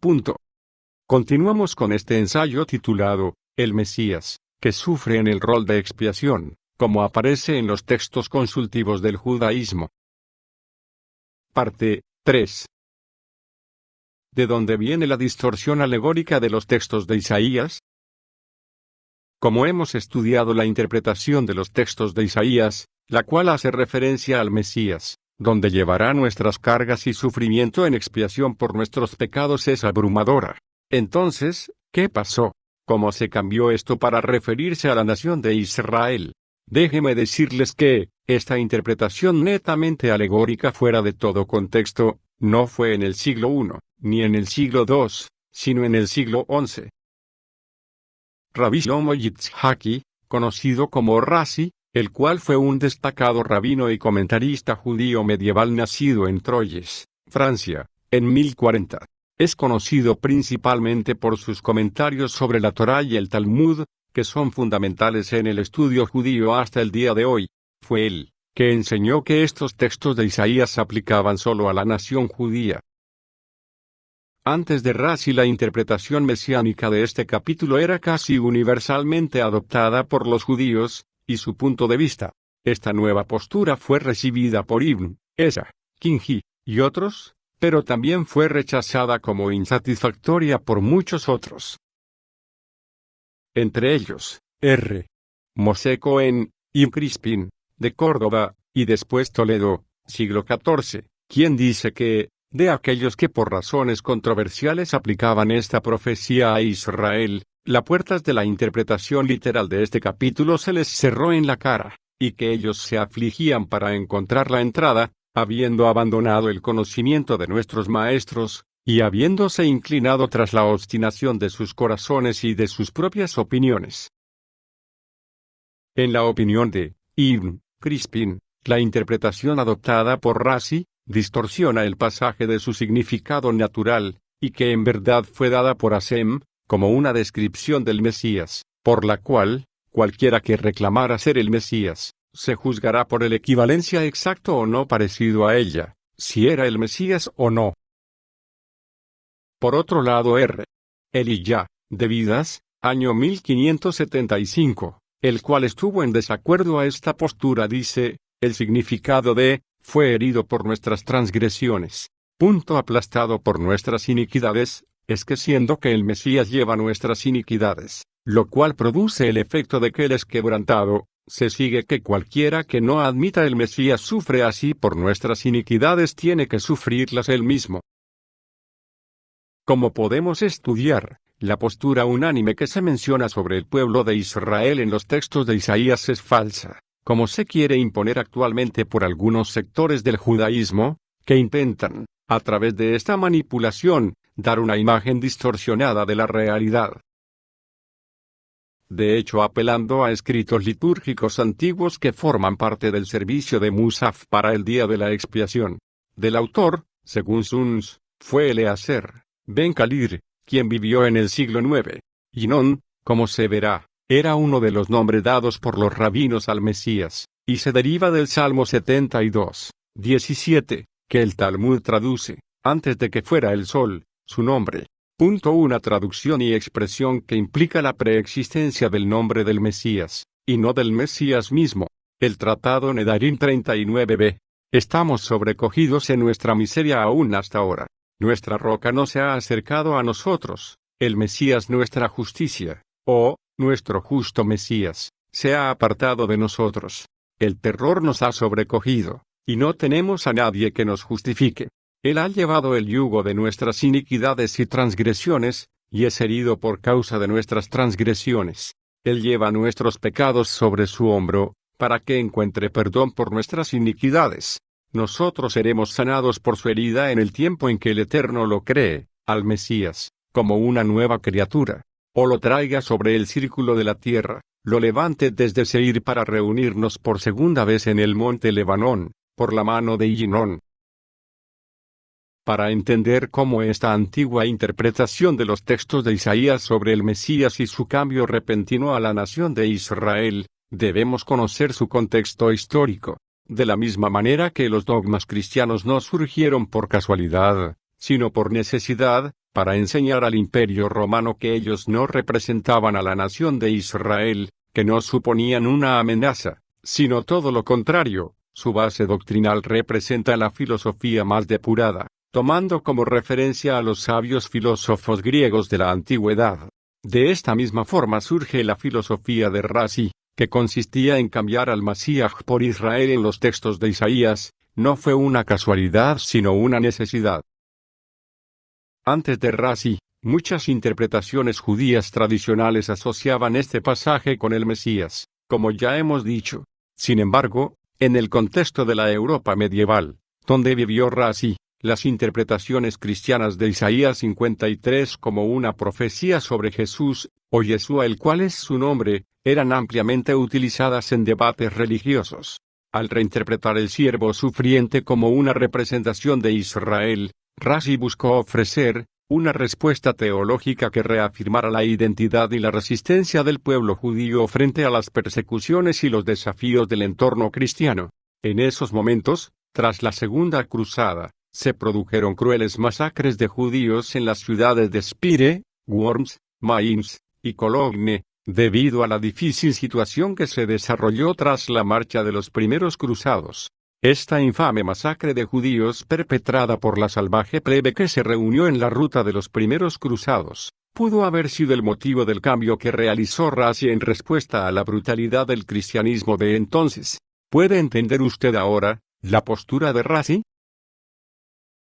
Punto. Continuamos con este ensayo titulado, El Mesías, que sufre en el rol de expiación, como aparece en los textos consultivos del judaísmo. Parte 3. ¿De dónde viene la distorsión alegórica de los textos de Isaías? Como hemos estudiado la interpretación de los textos de Isaías, la cual hace referencia al Mesías, donde llevará nuestras cargas y sufrimiento en expiación por nuestros pecados, es abrumadora. Entonces, ¿qué pasó? ¿Cómo se cambió esto para referirse a la nación de Israel? Déjeme decirles que, esta interpretación netamente alegórica fuera de todo contexto, no fue en el siglo I, ni en el siglo II, sino en el siglo XI. Rabbi Shlomo Yitzhaki, conocido como Rashi, el cual fue un destacado rabino y comentarista judío medieval nacido en Troyes, Francia, en 1040. Es conocido principalmente por sus comentarios sobre la Torá y el Talmud, que son fundamentales en el estudio judío hasta el día de hoy. Fue él que enseñó que estos textos de Isaías se aplicaban solo a la nación judía. Antes de Rashi, la interpretación mesiánica de este capítulo era casi universalmente adoptada por los judíos, y su punto de vista. Esta nueva postura fue recibida por Ibn Ezra, Kingi y otros, pero también fue rechazada como insatisfactoria por muchos otros. Entre ellos, R. Moshe Cohen, y Crispin, de Córdoba, y después Toledo, siglo XIV, quien dice que, de aquellos que por razones controversiales aplicaban esta profecía a Israel, las puertas de la interpretación literal de este capítulo se les cerró en la cara, y que ellos se afligían para encontrar la entrada, habiendo abandonado el conocimiento de nuestros maestros, y habiéndose inclinado tras la obstinación de sus corazones y de sus propias opiniones. En la opinión de Ibn Crispin, la interpretación adoptada por Rashi distorsiona el pasaje de su significado natural, y que en verdad fue dada por Hasem, como una descripción del Mesías, por la cual, cualquiera que reclamara ser el Mesías, se juzgará por el equivalencia exacto o no parecido a ella, si era el Mesías o no. Por otro lado, R. Eliyah, de Vidas, año 1575, el cual estuvo en desacuerdo a esta postura, dice, el significado de, fue herido por nuestras transgresiones, aplastado por nuestras iniquidades, es que siendo que el Mesías lleva nuestras iniquidades, lo cual produce el efecto de que él es quebrantado, se sigue que cualquiera que no admita el Mesías sufre así por nuestras iniquidades tiene que sufrirlas él mismo. Como podemos estudiar, la postura unánime que se menciona sobre el pueblo de Israel en los textos de Isaías es falsa, como se quiere imponer actualmente por algunos sectores del judaísmo, que intentan, a través de esta manipulación, dar una imagen distorsionada de la realidad. De hecho, apelando a escritos litúrgicos antiguos que forman parte del servicio de Musaf para el día de la expiación, del autor, según Suns, fue Eleazer ben Kalir, quien vivió en el siglo IX. Y Non, como se verá, era uno de los nombres dados por los rabinos al Mesías, y se deriva del Salmo 72, 17, que el Talmud traduce, antes de que fuera el sol, su nombre. Una traducción y expresión que implica la preexistencia del nombre del Mesías, y no del Mesías mismo. El Tratado Nedarim 39b. Estamos sobrecogidos en nuestra miseria aún hasta ahora. Nuestra roca no se ha acercado a nosotros, el Mesías nuestra justicia, nuestro justo Mesías, se ha apartado de nosotros. El terror nos ha sobrecogido, y no tenemos a nadie que nos justifique. Él ha llevado el yugo de nuestras iniquidades y transgresiones, y es herido por causa de nuestras transgresiones. Él lleva nuestros pecados sobre su hombro, para que encuentre perdón por nuestras iniquidades. Nosotros seremos sanados por su herida en el tiempo en que el Eterno lo cree, al Mesías, como una nueva criatura, o lo traiga sobre el círculo de la tierra, lo levante desde Seir para reunirnos por segunda vez en el monte Lebanón, por la mano de Ginón. Para entender cómo esta antigua interpretación de los textos de Isaías sobre el Mesías y su cambio repentino a la nación de Israel, debemos conocer su contexto histórico. De la misma manera que los dogmas cristianos no surgieron por casualidad, sino por necesidad, para enseñar al Imperio Romano que ellos no representaban a la nación de Israel, que no suponían una amenaza, sino todo lo contrario. Su base doctrinal representa la filosofía más depurada, tomando como referencia a los sabios filósofos griegos de la antigüedad. De esta misma forma surge la filosofía de Razi, que consistía en cambiar al Masías por Israel en los textos de Isaías. No fue una casualidad sino una necesidad. Antes de Razi, muchas interpretaciones judías tradicionales asociaban este pasaje con el Mesías, como ya hemos dicho. Sin embargo, en el contexto de la Europa medieval, donde vivió Razi, las interpretaciones cristianas de Isaías 53 como una profecía sobre Jesús, o Yeshua, el cual es su nombre, eran ampliamente utilizadas en debates religiosos. Al reinterpretar el siervo sufriente como una representación de Israel, Razi buscó ofrecer una respuesta teológica que reafirmara la identidad y la resistencia del pueblo judío frente a las persecuciones y los desafíos del entorno cristiano. En esos momentos, tras la Segunda Cruzada, se produjeron crueles masacres de judíos en las ciudades de Spire, Worms, Mainz y Cologne, debido a la difícil situación que se desarrolló tras la marcha de los primeros cruzados. Esta infame masacre de judíos perpetrada por la salvaje plebe que se reunió en la ruta de los primeros cruzados, pudo haber sido el motivo del cambio que realizó Razi en respuesta a la brutalidad del cristianismo de entonces. ¿Puede entender usted ahora la postura de Razi?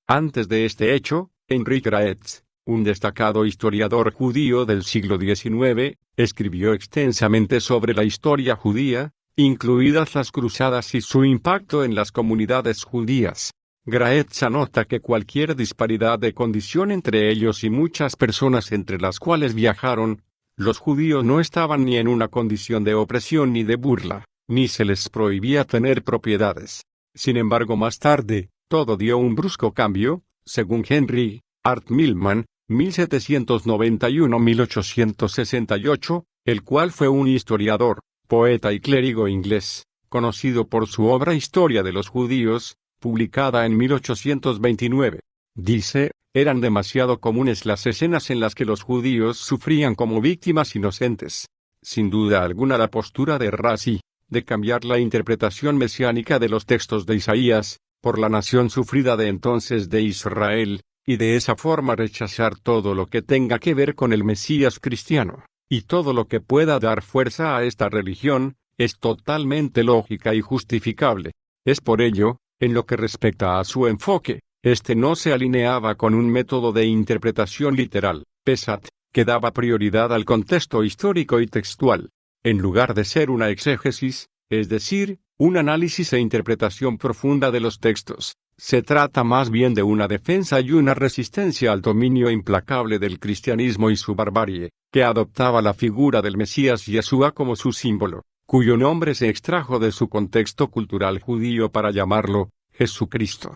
Antes de este hecho, Heinrich Graetz, un destacado historiador judío del siglo XIX, escribió extensamente sobre la historia judía, incluidas las cruzadas y su impacto en las comunidades judías. Graetz anota que cualquier disparidad de condición entre ellos y muchas personas entre las cuales viajaron, los judíos no estaban ni en una condición de opresión ni de burla, ni se les prohibía tener propiedades. Sin embargo, más tarde, todo dio un brusco cambio, según Henry Hart Millman, 1791-1868, el cual fue un historiador, poeta y clérigo inglés, conocido por su obra Historia de los Judíos, publicada en 1829. Dice, eran demasiado comunes las escenas en las que los judíos sufrían como víctimas inocentes. Sin duda alguna la postura de Razi, de cambiar la interpretación mesiánica de los textos de Isaías, por la nación sufrida de entonces de Israel, y de esa forma rechazar todo lo que tenga que ver con el Mesías cristiano, y todo lo que pueda dar fuerza a esta religión, es totalmente lógica y justificable. Es por ello, en lo que respecta a su enfoque, este no se alineaba con un método de interpretación literal, pesat, que daba prioridad al contexto histórico y textual, en lugar de ser una exégesis, es decir, un análisis e interpretación profunda de los textos. Se trata más bien de una defensa y una resistencia al dominio implacable del cristianismo y su barbarie, que adoptaba la figura del Mesías Yeshua como su símbolo, cuyo nombre se extrajo de su contexto cultural judío para llamarlo Jesucristo.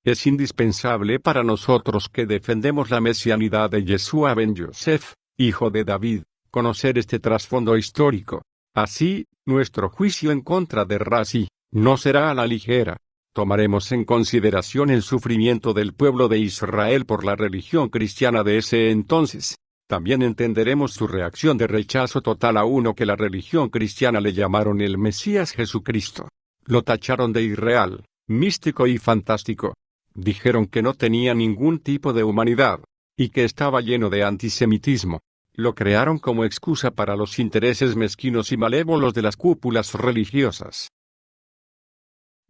Es indispensable para nosotros que defendemos la mesianidad de Yeshua ben Yosef, hijo de David, conocer este trasfondo histórico. Así, nuestro juicio en contra de Razi no será a la ligera. Tomaremos en consideración el sufrimiento del pueblo de Israel por la religión cristiana de ese entonces. También entenderemos su reacción de rechazo total a uno que la religión cristiana le llamaron el Mesías Jesucristo. Lo tacharon de irreal, místico y fantástico. Dijeron que no tenía ningún tipo de humanidad, y que estaba lleno de antisemitismo. Lo crearon como excusa para los intereses mezquinos y malévolos de las cúpulas religiosas.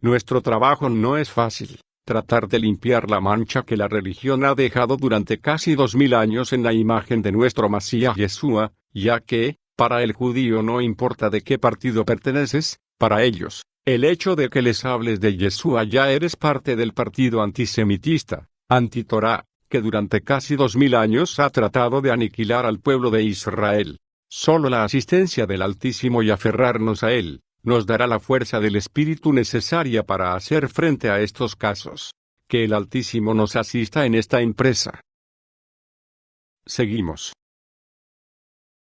Nuestro trabajo no es fácil, tratar de limpiar la mancha que la religión ha dejado durante casi 2000 años en la imagen de nuestro Mesías Yeshua, ya que, para el judío no importa de qué partido perteneces, para ellos, el hecho de que les hables de Yeshua ya eres parte del partido antisemitista, anti-Torá, que durante casi 2000 años ha tratado de aniquilar al pueblo de Israel. Solo la asistencia del Altísimo y aferrarnos a Él, nos dará la fuerza del Espíritu necesaria para hacer frente a estos casos. Que el Altísimo nos asista en esta empresa. Seguimos.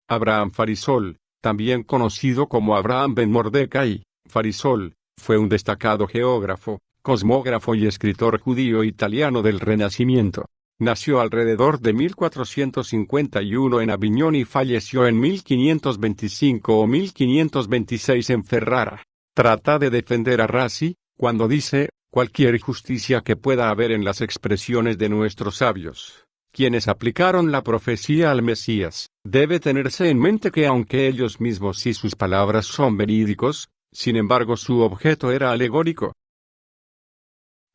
Abraham Farisol, también conocido como Abraham ben Mordecai, Farisol, fue un destacado geógrafo, cosmógrafo y escritor judío italiano del Renacimiento. Nació alrededor de 1451 en Aviñón y falleció en 1525 o 1526 en Ferrara. Trata de defender a Razi, cuando dice, cualquier injusticia que pueda haber en las expresiones de nuestros sabios, quienes aplicaron la profecía al Mesías, debe tenerse en mente que aunque ellos mismos y sus palabras son verídicos, sin embargo su objeto era alegórico.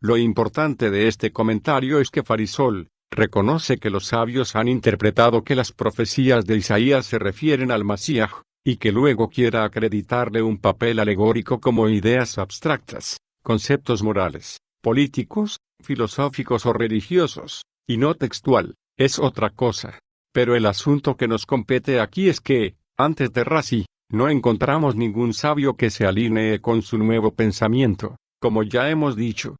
Lo importante de este comentario es que Farisol reconoce que los sabios han interpretado que las profecías de Isaías se refieren al Masías, y que luego quiera acreditarle un papel alegórico como ideas abstractas, conceptos morales, políticos, filosóficos o religiosos, y no textual, es otra cosa. Pero el asunto que nos compete aquí es que, antes de Razi, no encontramos ningún sabio que se alinee con su nuevo pensamiento, como ya hemos dicho.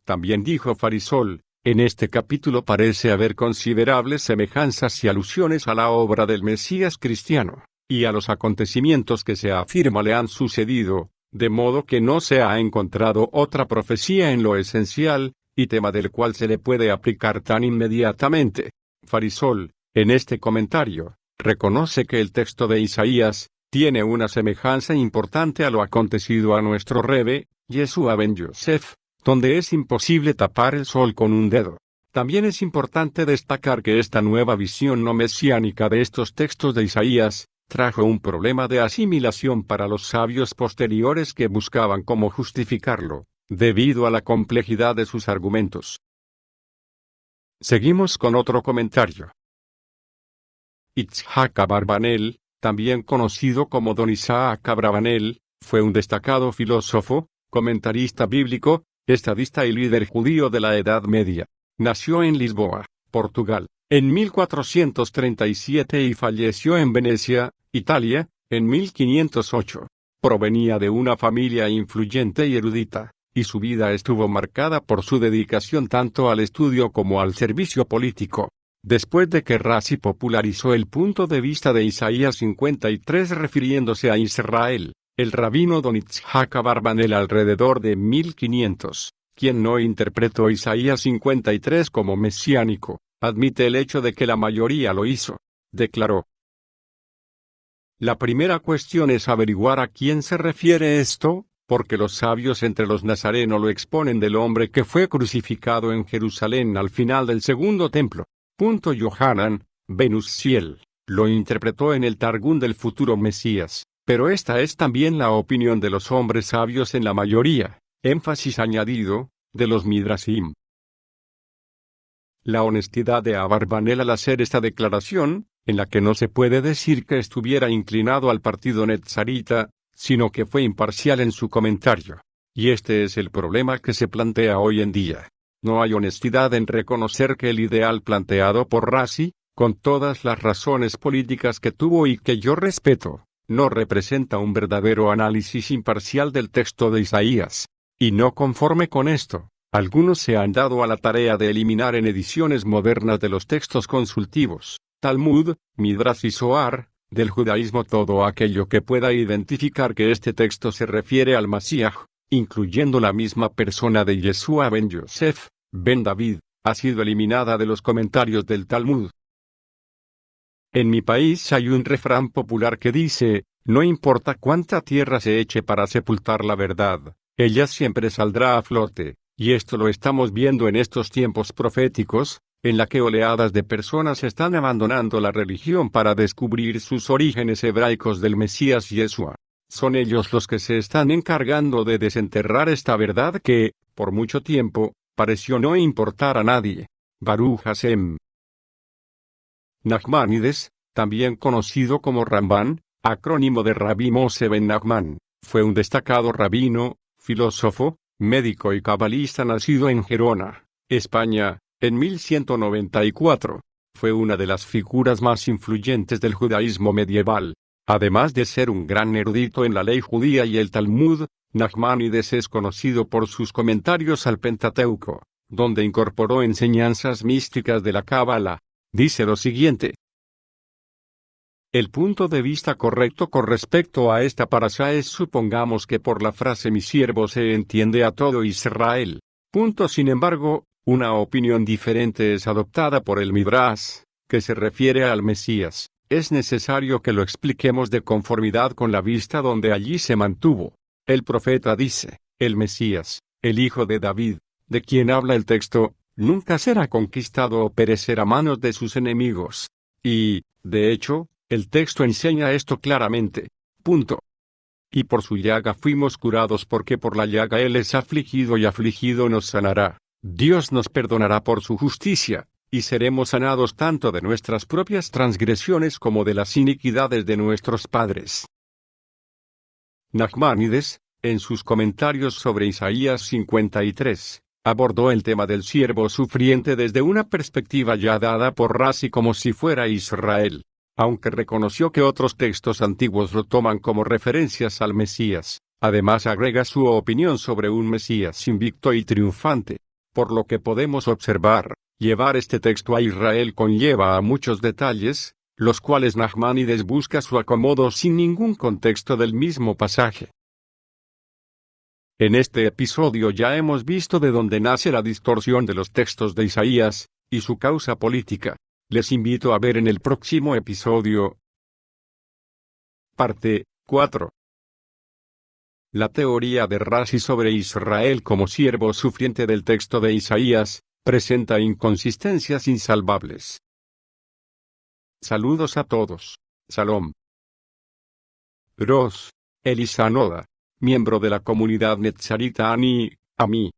También dijo Farisol, en este capítulo parece haber considerables semejanzas y alusiones a la obra del Mesías cristiano, y a los acontecimientos que se afirma le han sucedido, de modo que no se ha encontrado otra profecía en lo esencial, y tema del cual se le puede aplicar tan inmediatamente. Farisol, en este comentario, reconoce que el texto de Isaías tiene una semejanza importante a lo acontecido a nuestro Rebe, Yeshua ben Yosef, donde es imposible tapar el sol con un dedo. También es importante destacar que esta nueva visión no mesiánica de estos textos de Isaías trajo un problema de asimilación para los sabios posteriores que buscaban cómo justificarlo, debido a la complejidad de sus argumentos. Seguimos con otro comentario. Itzhak Abarbanel, también conocido como Don Isaac Abravanel, fue un destacado filósofo, comentarista bíblico, estadista y líder judío de la Edad Media. Nació en Lisboa, Portugal, en 1437 y falleció en Venecia, Italia, en 1508. Provenía de una familia influyente y erudita, y su vida estuvo marcada por su dedicación tanto al estudio como al servicio político. Después de que Razi popularizó el punto de vista de Isaías 53 refiriéndose a Israel, el rabino Don Itzhak Abarbanel alrededor de 1500, quien no interpretó Isaías 53 como mesiánico, admite el hecho de que la mayoría lo hizo. Declaró: la primera cuestión es averiguar a quién se refiere esto, porque los sabios entre los nazarenos lo exponen del hombre que fue crucificado en Jerusalén al final del segundo templo. Yohanan ben Uzziel lo interpretó en el Targum del futuro Mesías. Pero esta es también la opinión de los hombres sabios en la mayoría, énfasis añadido, de los Midrashim. La honestidad de Abarbanel al hacer esta declaración, en la que no se puede decir que estuviera inclinado al partido netzarita, sino que fue imparcial en su comentario. Y este es el problema que se plantea hoy en día. No hay honestidad en reconocer que el ideal planteado por Razi, con todas las razones políticas que tuvo y que yo respeto, no representa un verdadero análisis imparcial del texto de Isaías. Y no conforme con esto, algunos se han dado a la tarea de eliminar en ediciones modernas de los textos consultivos, Talmud, Midrash y Zohar, del judaísmo todo aquello que pueda identificar que este texto se refiere al Masías, incluyendo la misma persona de Yeshua ben Yosef, ben David, ha sido eliminada de los comentarios del Talmud. En mi país hay un refrán popular que dice, no importa cuánta tierra se eche para sepultar la verdad, ella siempre saldrá a flote, y esto lo estamos viendo en estos tiempos proféticos, en la que oleadas de personas están abandonando la religión para descubrir sus orígenes hebraicos del Mesías Yeshua. Son ellos los que se están encargando de desenterrar esta verdad que, por mucho tiempo, pareció no importar a nadie. Baruch Hashem. Nachmanides, también conocido como Rambán, acrónimo de Rabbi Moshe ben Nachman, fue un destacado rabino, filósofo, médico y cabalista nacido en Gerona, España, en 1194. Fue una de las figuras más influyentes del judaísmo medieval. Además de ser un gran erudito en la ley judía y el Talmud, Nachmanides es conocido por sus comentarios al Pentateuco, donde incorporó enseñanzas místicas de la Cábala. Dice lo siguiente: el punto de vista correcto con respecto a esta parashá es supongamos que por la frase mi siervo se entiende a todo Israel. Sin embargo, Una opinión diferente es adoptada por el Midrash, que se refiere al Mesías. Es necesario que lo expliquemos de conformidad con la vista donde allí se mantuvo. El profeta dice, el Mesías, el hijo de David, de quien habla el texto, nunca será conquistado o perecer a manos de sus enemigos. Y, de hecho, el texto enseña esto claramente. Punto. Y por su llaga fuimos curados, porque por la llaga Él es afligido y afligido nos sanará. Dios nos perdonará por su justicia, y seremos sanados tanto de nuestras propias transgresiones como de las iniquidades de nuestros padres. Nachmanides, en sus comentarios sobre Isaías 53, abordó el tema del siervo sufriente desde una perspectiva ya dada por Rashi como si fuera Israel, aunque reconoció que otros textos antiguos lo toman como referencias al Mesías. Además agrega su opinión sobre un Mesías invicto y triunfante. Por lo que podemos observar, llevar este texto a Israel conlleva a muchos detalles, los cuales Nachmanides busca su acomodo sin ningún contexto del mismo pasaje. En este episodio ya hemos visto de dónde nace la distorsión de los textos de Isaías, y su causa política. Les invito a ver en el próximo episodio. Parte 4. La teoría de Rashi sobre Israel como siervo sufriente del texto de Isaías, presenta inconsistencias insalvables. Saludos a todos. Shalom. Ros, Elisa Noda, miembro de la comunidad Netzarita Ani, a mí.